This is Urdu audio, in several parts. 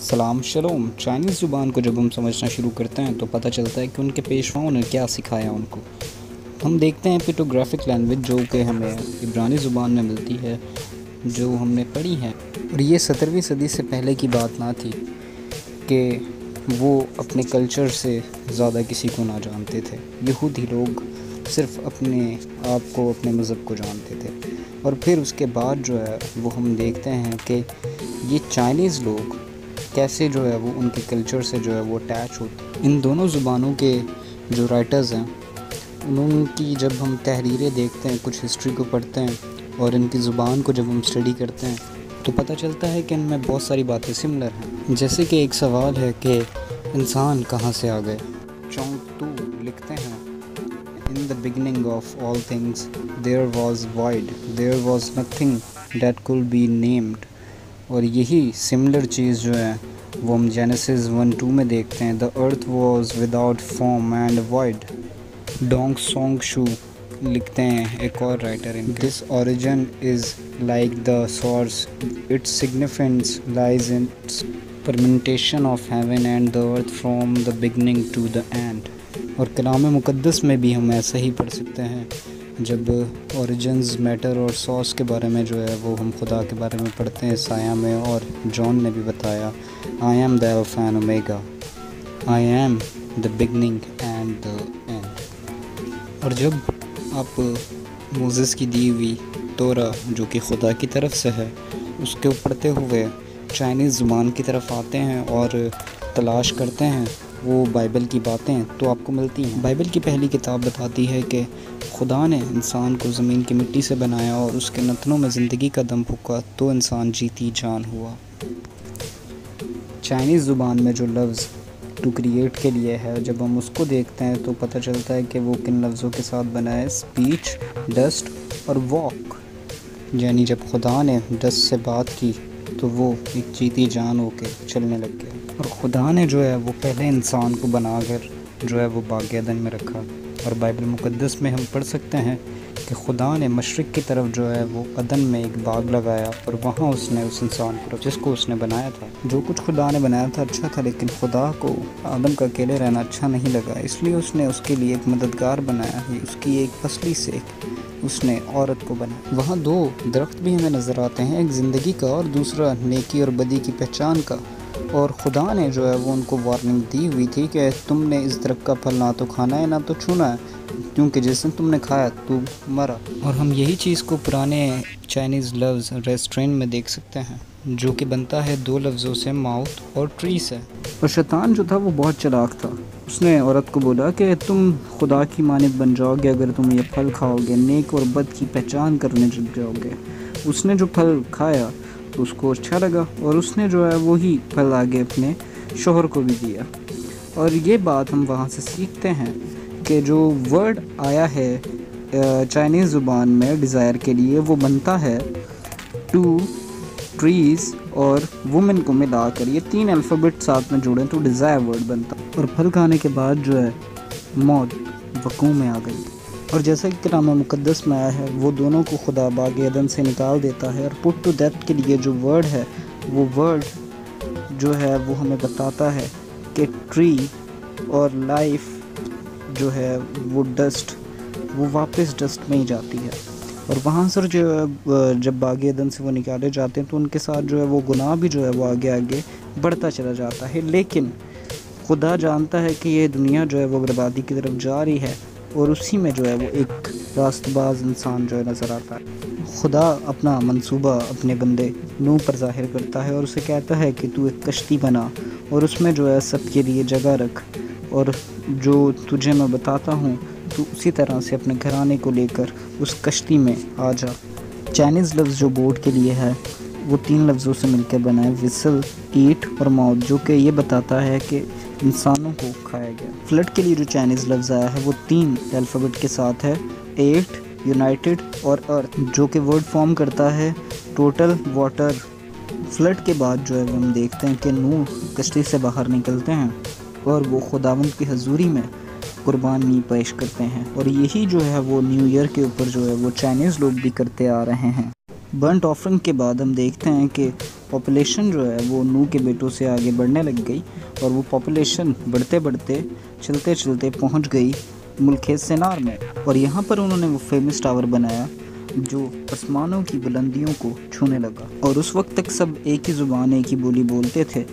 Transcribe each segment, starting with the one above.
سلام شلوم. چائنیز زبان کو جب ہم سمجھنا شروع کرتے ہیں تو پتہ چلتا ہے کہ ان کے پیشواؤں نے کیا سکھایا ان کو. ہم دیکھتے ہیں پیٹوگرافک لینگویج جو کہ ہمیں عبرانی زبان میں ملتی ہے، جو ہم نے پڑھی ہے، اور یہ 17ویں صدی سے پہلے کی بات نہ تھی کہ وہ اپنے کلچر سے زیادہ کسی کو نہ جانتے تھے. یہودی لوگ صرف اپنے آپ کو، اپنے مذہب کو جانتے تھے، اور پھر اس کے بعد جو ہے وہ ہم دیکھتے ہیں کہ یہ چائنیز لوگ کیسے جو ہے وہ ان کے کلچر سے جو ہے وہ اٹیچ ہوتے ہیں. ان دونوں زبانوں کے جو رائٹرز ہیں، انہوں کی جب ہم تحریریں دیکھتے ہیں، کچھ ہسٹری کو پڑھتے ہیں اور ان کی زبان کو جب ہم اسٹڈی کرتے ہیں تو پتہ چلتا ہے کہ ان میں بہت ساری باتیں سملر ہیں. جیسے کہ ایک سوال ہے کہ انسان کہاں سے آ گئے. چونگ تو لکھتے ہیں In the beginning of all things there was void, there was nothing that could be named. اور یہی سملر چیز جو ہے وہ ہم جینیسس 1:2 میں دیکھتے ہیں. The earth was without form and void. Dong Song Shu لکھتے ہیں، ایک اور رائٹر ان کے. This origin is like the source, its significance lies in its permutation of heaven and the earth from the beginning to the end. اور کلام مقدس میں بھی ہم ایسا ہی پڑھ سکتے ہیں جب اوریجنز، میٹر اور سورس کے بارے میں جو ہے وہ ہم خدا کے بارے میں پڑھتے ہیں عیسائیہ میں. اور جان نے بھی بتایا I am the Alpha and Omega, I am the beginning and the end. اور جب آپ موسیس کی دی ہوئی تورا جو کہ خدا کی طرف سے ہے اس کو پڑھتے ہوئے چائنیز زبان کی طرف آتے ہیں اور تلاش کرتے ہیں وہ بائبل کی باتیں تو آپ کو ملتی ہیں. بائبل کی پہلی کتاب بتاتی ہے کہ خدا نے انسان کو زمین کی مٹی سے بنایا اور اس کے نتنوں میں زندگی کا دم پھونکا تو انسان جیتی جان ہوا. چائنیز زبان میں جو لفظ ٹو کریٹ کے لیے ہے، جب ہم اس کو دیکھتے ہیں تو پتہ چلتا ہے کہ وہ کن لفظوں کے ساتھ بنا ہے. اسپیچ، ڈسٹ اور واک. یعنی جب خدا نے ڈسٹ سے بات کی تو وہ ایک جیتی جان ہو کے چلنے لگ گیا. اور خدا نے جو ہے وہ پہلے انسان کو بنا کر جو ہے وہ باغ عدن میں رکھا. اور بائبل مقدس میں ہم پڑھ سکتے ہیں کہ خدا نے مشرق کی طرف جو ہے وہ عدن میں ایک باغ لگایا اور وہاں اس نے اس انسان کو جس کو اس نے بنایا تھا، جو کچھ خدا نے بنایا تھا اچھا تھا، لیکن خدا کو آدم کا اکیلے رہنا اچھا نہیں لگا، اس لیے اس نے اس کے لیے ایک مددگار بنایا ہے. اس کی ایک پسلی سے اس نے عورت کو بنایا. وہاں دو درخت بھی ہمیں نظر آتے ہیں، ایک زندگی کا اور دوسرا نیکی اور بدی کی پہچان کا. اور خدا نے جو ہے وہ ان کو وارننگ دی ہوئی تھی کہ تم نے اس درخت کا پھل نہ تو کھانا ہے نہ تو چھونا ہے، کیونکہ جس دن تم نے کھایا تو مرا. اور ہم یہی چیز کو پرانے چائنیز لفظ ریسٹورینٹ میں دیکھ سکتے ہیں جو کہ بنتا ہے دو لفظوں سے، ماؤتھ اور ٹری سے. اور شیطان جو تھا وہ بہت چلاک تھا. اس نے عورت کو بولا کہ تم خدا کی مانند بن جاؤ گے اگر تم یہ پھل کھاؤ گے، نیک اور بد کی پہچان کرنے لگ جاؤ گے. اس نے جو پھل کھایا تو اس کو اچھا لگا اور اس نے جو ہے وہی پھل آگے اپنے شوہر کو بھی دیا. اور یہ بات ہم وہاں سے سیکھتے ہیں کہ جو ورڈ آیا ہے چائنیز زبان میں ڈیزائر کے لیے، وہ بنتا ہے ٹو، ٹریز اور وومن کو ملا کر. یہ تین الفابیٹ ساتھ میں جوڑیں تو ڈیزائر ورڈ بنتا. اور پھل کھانے کے بعد جو ہے موت وقوع میں آ گئی. اور جیسا کہ کلام مقدس میں آیا ہے وہ دونوں کو خدا باغ عدن سے نکال دیتا ہے. اور پٹ ٹو ڈیتھ کے لیے جو ورڈ ہے، وہ ورڈ جو ہے وہ ہمیں بتاتا ہے کہ ٹری اور لائف جو ہے وہ ڈسٹ، وہ واپس ڈسٹ میں ہی جاتی ہے. اور وہاں سے جو ہے جب باغ عدن سے وہ نکالے جاتے ہیں تو ان کے ساتھ جو ہے وہ گناہ بھی جو ہے وہ آگے آگے بڑھتا چلا جاتا ہے. لیکن خدا جانتا ہے کہ یہ دنیا جو ہے وہ بربادی کی طرف جا رہی ہے اور اسی میں جو ہے وہ ایک راست باز انسان جو ہے نظر آتا ہے. خدا اپنا منصوبہ اپنے بندے نوح پر ظاہر کرتا ہے اور اسے کہتا ہے کہ تو ایک کشتی بنا اور اس میں جو ہے سب کے لیے جگہ رکھ، اور جو تجھے میں بتاتا ہوں تو اسی طرح سے اپنے گھرانے کو لے کر اس کشتی میں آ جا. چائنیز لفظ جو بوٹ کے لیے ہے وہ تین لفظوں سے مل کر بنا ہے، وسل، ایٹ اور ماؤتھ، جو کہ یہ بتاتا ہے کہ انسانوں کو کھایا گیا. فلڈ کے لیے جو چائنیز لفظ آیا ہے وہ تین الفابیٹ کے ساتھ ہے، ایٹ، یونائٹڈ اور ارتھ، جو کہ ورڈ فارم کرتا ہے ٹوٹل واٹر. فلڈ کے بعد جو ہے ہم دیکھتے ہیں کہ نوح کشتی سے باہر نکلتے ہیں اور وہ خداوند کی حضوری میں قربانی پیش کرتے ہیں. اور یہی جو ہے وہ نیو ایئر کے اوپر جو ہے وہ چائنیز لوگ بھی کرتے آ رہے ہیں. برنٹ آفرنگ کے بعد ہم دیکھتے ہیں کہ پاپولیشن جو ہے وہ نوح کے بیٹوں سے آگے بڑھنے لگ گئی، اور وہ پاپولیشن بڑھتے بڑھتے چلتے چلتے پہنچ گئی ملک سنار میں، اور یہاں پر انہوں نے وہ فیمس ٹاور بنایا جو آسمانوں کی بلندیوں کو چھونے لگا، اور اس وقت تک سب ایک ہی زبان ایک ہی بولی بولتے تھے۔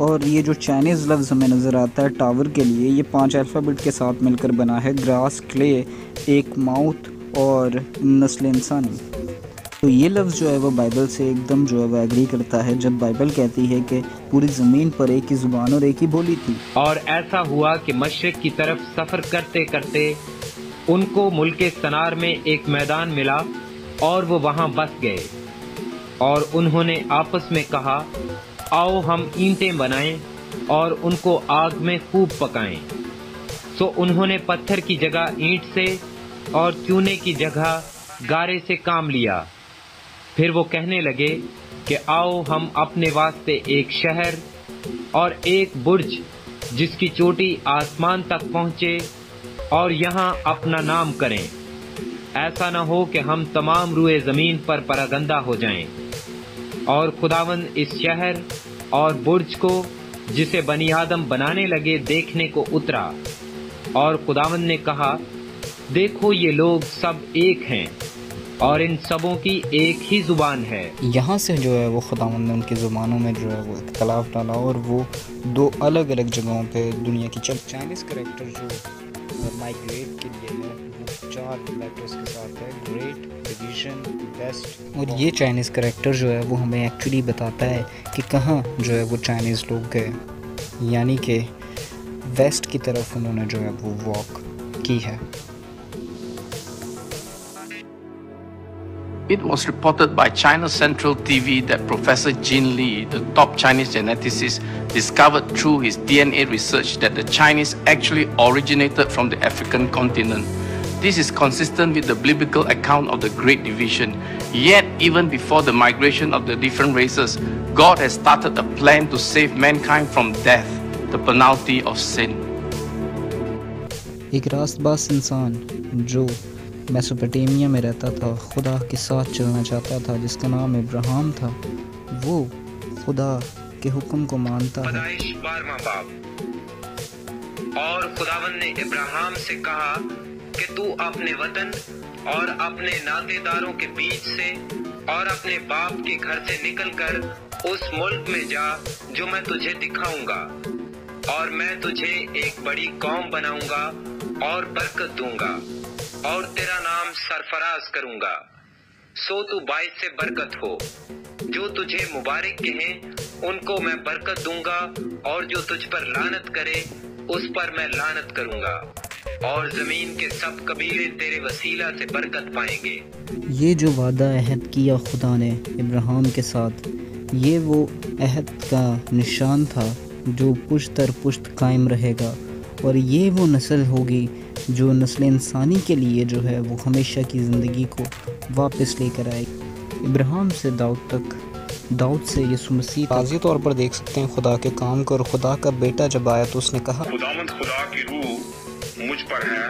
اور یہ جو چائنیز لفظ ہمیں نظر آتا ہے ٹاور کے لیے، یہ 5 الفابیٹ کے ساتھ مل کر بنا ہے: گراس، کلے، ایک ماؤتھ اور نسل انسانی۔ تو یہ لفظ جو ہے وہ بائبل سے ایک دم جو ہے وہ ایگری کرتا ہے، جب بائبل کہتی ہے کہ پوری زمین پر ایک ہی زبان اور ایک ہی بولی تھی۔ اور ایسا ہوا کہ مشرق کی طرف سفر کرتے کرتے ان کو ملک سنار میں ایک میدان ملا اور وہ وہاں بس گئے، اور انہوں نے آپس میں کہا، آؤ ہم اینٹیں بنائیں اور ان کو آگ میں خوب پکائیں۔ سو انہوں نے پتھر کی جگہ اینٹ سے اور چونے کی جگہ گارے سے کام لیا۔ پھر وہ کہنے لگے کہ آؤ ہم اپنے واسطے ایک شہر اور ایک برج جس کی چوٹی آسمان تک پہنچے اور یہاں اپنا نام کریں، ایسا نہ ہو کہ ہم تمام روئے زمین پر پراگندہ ہو جائیں۔ اور خداوند اس شہر اور برج کو جسے بنی آدم بنانے لگے دیکھنے کو اترا، اور خداوند نے کہا، دیکھو یہ لوگ سب ایک ہیں اور ان سبوں کی ایک ہی زبان ہے۔ یہاں سے جو ہے وہ خداوند نے ان کی زبانوں میں جو ہے وہ اختلاف ڈالا، اور وہ 2 الگ الگ جگہوں پہ دنیا کی چائنیز کریکٹر جو مائگریٹ کے لیے ہے وہ 4 لیٹرز کے ساتھ ہے: گریٹ، ڈویژن، ویسٹ۔ اور یہ چائنیز کریکٹر جو ہے وہ ہمیں ایکچولی بتاتا ہے کہ کہاں جو ہے وہ چائنیز لوگ گئے، یعنی کہ ویسٹ کی طرف انہوں نے جو ہے وہ واک کی ہے۔ It was reported by China Central TV that Professor Jin Li, the top Chinese geneticist, discovered through his DNA research that the Chinese actually originated from the African continent. This is consistent with the biblical account of the Great Division. Yet, even before the migration of the different races, God has started a plan to save mankind from death, the penalty of sin. ایک راست باز انسان جو میسوپوٹیمیا میں رہتا تھا، خدا کے ساتھ چلنا چاہتا تھا، جس کا نام ابراہیم تھا، وہ خدا کے حکم کو مانتا ہے۔ پیدائش 12واں باب۔ اور خداوند نے ابراہیم سے کہا کہ تو اپنے وطن اور اپنے ناطے داروں کے بیچ سے اور اپنے باپ کے گھر سے نکل کر اس ملک میں جا جو میں تجھے دکھاؤں گا، اور میں تجھے ایک بڑی قوم بناؤں گا اور برکت دوں گا، اور تیرا نام سرفراز کروں گا، سو تو باعث سے برکت ہو۔ جو تجھے مبارک کہیں ان کو میں برکت دوں گا، اور جو تجھ پر لعنت کرے اس پر میں لعنت کروں گا، اور زمین کے سب قبیلے تیرے وسیلہ سے برکت پائیں گے۔ یہ جو وعدہ عہد کیا خدا نے ابراہیم کے ساتھ، یہ وہ عہد کا نشان تھا جو پشت در پشت قائم رہے گا، اور یہ وہ نسل ہوگی جو نسل انسانی کے لیے جو ہے وہ ہمیشہ کی زندگی کو واپس لے کر آئے گی، ابراہیم سے داؤد تک، داؤد سے یسوع مسیح۔ واضح طور پر دیکھ سکتے ہیں خدا کے کام کو، اور خدا کا بیٹا جب آیا تو اس نے کہا، خداوند خدا کی روح مجھ پر ہے،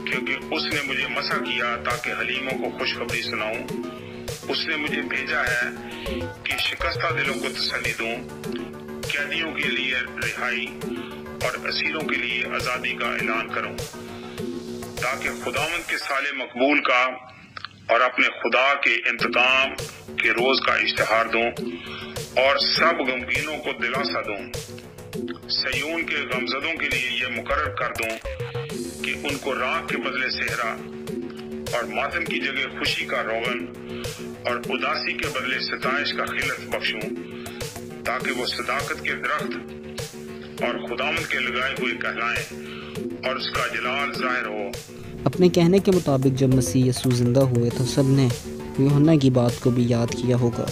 کیونکہ اس نے مجھے مسح کیا تاکہ حلیموں کو خوشخبری سناؤں۔ اس نے مجھے بھیجا ہے کہ شکستہ دلوں کو تسلی دوں، قیدیوں کے لیے رہائی اور اسیروں کے لیے آزادی کا اعلان کروں، تاکہ خداوند کے سال مقبول کا اور اپنے خدا کے انتقام کے روز کا اشتہار دوں، اور سب غمگینوں کو دلاسا دوں۔ سیون کے غمزدوں کے لیے یہ مقرر کر دوں کہ ان کو راگ کے بدلے صحرا اور ماتم کی جگہ خوشی کا روغن اور اداسی کے بدلے ستائش کا خلعت بخشوں، تاکہ وہ صداقت کے درخت اور خداوند کے لگائے ہوئے کہلائیں اور اس کا جلال ظاہر ہو۔ اپنے کہنے کے مطابق جب مسیح یسوع زندہ ہوئے تو سب نے یوحنا کی بات کو بھی یاد کیا ہوگا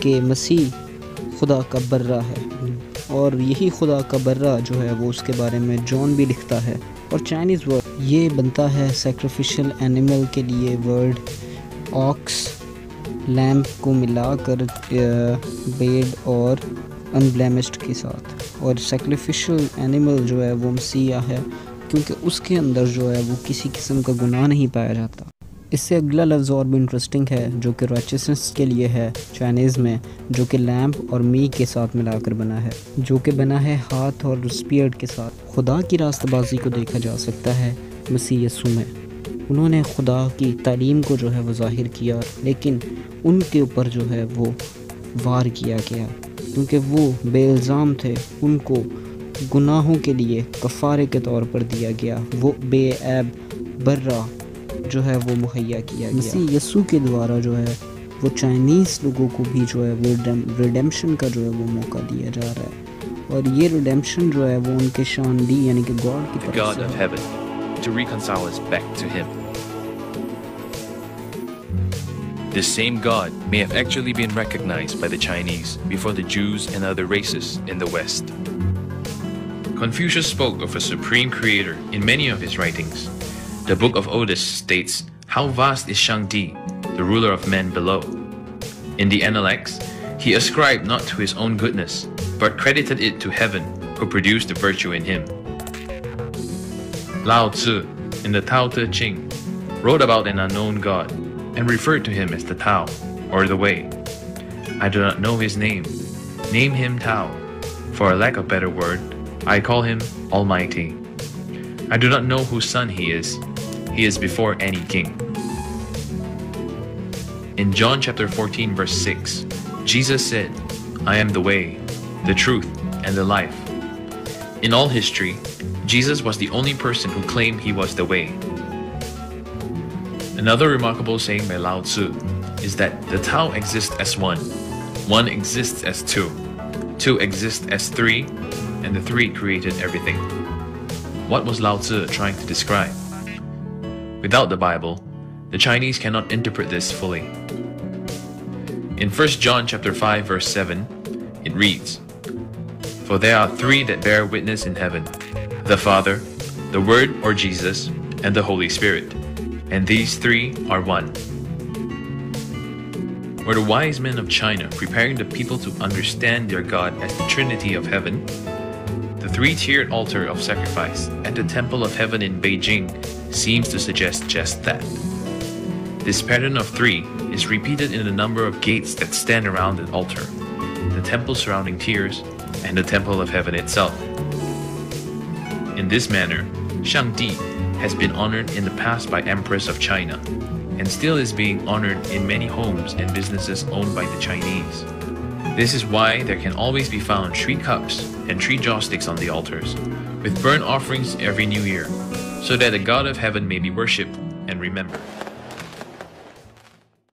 کہ مسیح خدا کا برہ ہے، اور یہی خدا کا برہ جو ہے وہ اس کے بارے میں جون بھی لکھتا ہے۔ اور چائنیز ورڈ یہ بنتا ہے سیکریفیشل اینیمل کے لیے ورڈ آکس، لیمپ کو ملا کر بیڈ اور انبلیمشڈ کے ساتھ، اور سیکریفیشل اینیمل جو ہے وہ مسیح ہے، کیونکہ اس کے اندر جو ہے وہ کسی قسم کا گناہ نہیں پایا جاتا۔ اس سے اگلا لفظ اور بھی انٹرسٹنگ ہے جو کہ رائچسنس کے لیے ہے چائنیز میں، جو کہ لیمپ اور می کے ساتھ ملا کر بنا ہے، جو کہ بنا ہے ہاتھ اور اسپیئرڈ کے ساتھ۔ خدا کی راستہ بازی کو دیکھا جا سکتا ہے مسیح یسوع میں۔ انہوں نے خدا کی تعلیم کو جو ہے وہ ظاہر کیا، لیکن ان کے اوپر جو ہے وہ وار کیا گیا کیونکہ وہ بے الزام تھے۔ ان کو گناہوں کے لیے کفارے کے طور پر دیا گیا، وہ بے عیب برہ جو ہے وہ مہیا کیا گیا۔ مسیح یسوع کے دوارا جو ہے وہ چائنیز لوگوں کو بھی جو ہے وہ ریڈیمشن کا جو ہے وہ موقع دیا جا رہا ہے، اور یہ ریڈیمشن جو ہے وہ ان کے شان دی یعنی کہ گاڈ کی طرف God سے of heaven, to reconcile us back to Him. This same God may have actually been recognized by the Chinese before the Jews and other races in the West. Confucius spoke of a supreme creator in many of his writings. The Book of Odes states, "How vast is Shangdi, the ruler of men below." In the Analects, he ascribed not to his own goodness, but credited it to heaven, who produced the virtue in him. Lao Tzu, in the Tao Te Ching, wrote about an unknown God and referred to him as the Tao, or the Way. I do not know his name. Name him Tao. For a lack of better word, I call him Almighty. I do not know whose son he is. He is before any king. In John chapter 14 verse 6, Jesus said, "I am the way, the truth, and the life." In all history, Jesus was the only person who claimed he was the way. Another remarkable saying by Lao Tzu is that the Tao exists as one exists as two exists as three, and the three created everything. What was Lao Tzu trying to describe? Without the Bible, the Chinese cannot interpret this fully. In 1 John chapter 5 verse 7, it reads, "For there are three that bear witness in heaven, the Father, the Word or Jesus, and the Holy Spirit, and these three are one." Were the wise men of China preparing the people to understand their God as the Trinity of heaven? The three-tiered altar of sacrifice at the Temple of Heaven in Beijing seems to suggest just that. This pattern of three is repeated in a number of gates that stand around the altar, the temple surrounding tiers, and the Temple of Heaven itself. In this manner, Shangdi has been honored in the past by Empress of China, and still is being honored in many homes and businesses owned by the Chinese. This is why there can always be found 3 cups and 3 joss sticks on the altars, with burnt offerings every new year, so that the God of heaven may be worshipped and remembered.